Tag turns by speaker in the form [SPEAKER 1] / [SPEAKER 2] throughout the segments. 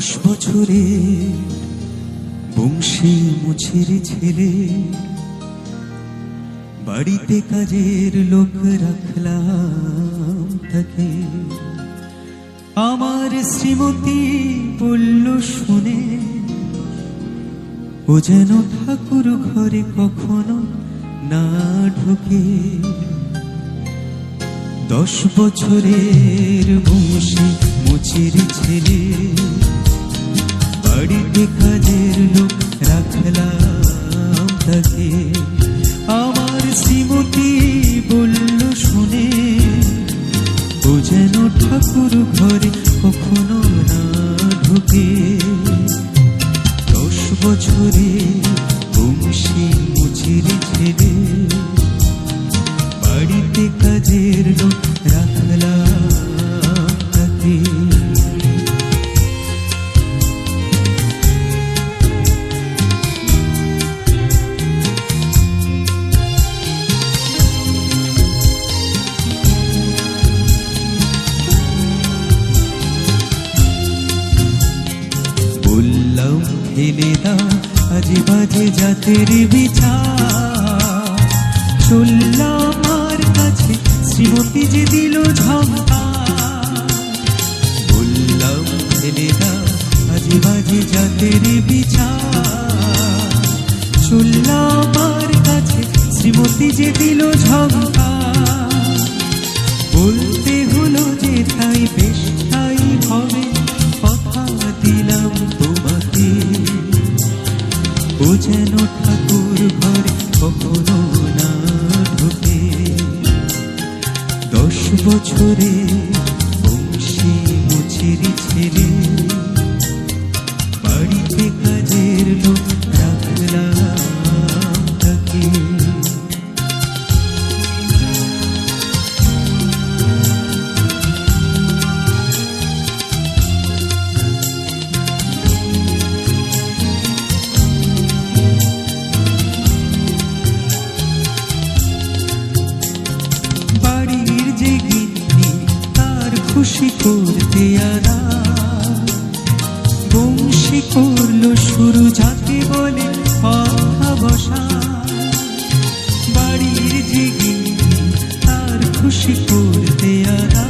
[SPEAKER 1] 10 বছরে বংশী মুছির ছেলে, বাড়িতে কাজের লোক রাখলাম তাকে। আমার শ্রীমতী বলল শুনে, ও যেন ঠাকুর ঘরে কখনো না ঢোকে। 10 বছরের বংশী মুছির ছেলে, বাড়িতে কাজের লোক রাখলাম তাকে। আমার শ্রীমতী বলল শুনে, ও যেন ঠাকুর ঘরে কখনো না ঢোকে। 10 বছরে বংশী মুছির ছেলে, বাড়িতে কাজের লোক রাখলাম তাকে। বললাম ফেলে দাও আজে বাজে জাতের বিচার, চললাম আমার কাছে শ্রীমতী যে দিল ঝঙ্কা। বললাম ফেলে দাও আজে বাজে জাতের বিচার, চললাম আমার কাছে শ্রীমতী যে দিল ঝঙ্কা। বলতে হলো যে তাই বেশ তাই হবে, কথা দিলাম তোমাকে। ও যেন ঠাকুর ঘরে কখনো না ঢোকে। 10 বছরে বংশী মুছির ছেলে, বাড়িতে কাজের লোক রাখলাম তাকে। খুশি করতে আনা বংশী করলো শুরু যাকে বলে কথা বসা। বাড়ির যে গিন্নি তার খুশি করতে আনা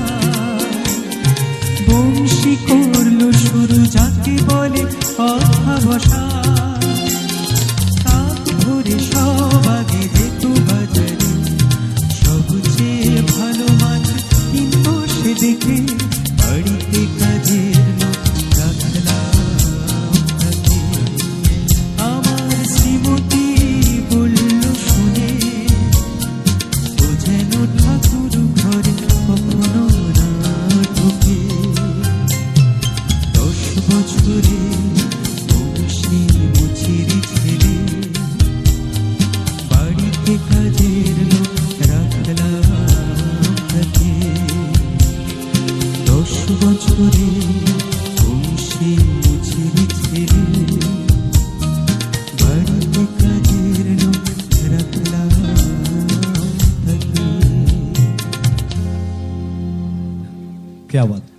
[SPEAKER 1] বংশী করলো শুরু যাকে বলে কথা বসা। কাক ধরে সব আগে যেত বাজারে, সবচেয়ে ভালো মাছ কিনতো সে দেখে। বাড়িতে কাজের লোক রাখলাম তাকে। আমার শ্রীমতী বলল শুনে, ও যেন ঠাকুর ঘরে কখনো না ঢোকে। 10 বছরে বংশী মুছির ছেলে, বাড়িতে কাজের লোক রাখলাম তাকে। 10 বছরে বংশী মুছির ছেলে, বাড়িতে কাজের লোক রাখলাম তাকে।
[SPEAKER 2] क्या बात।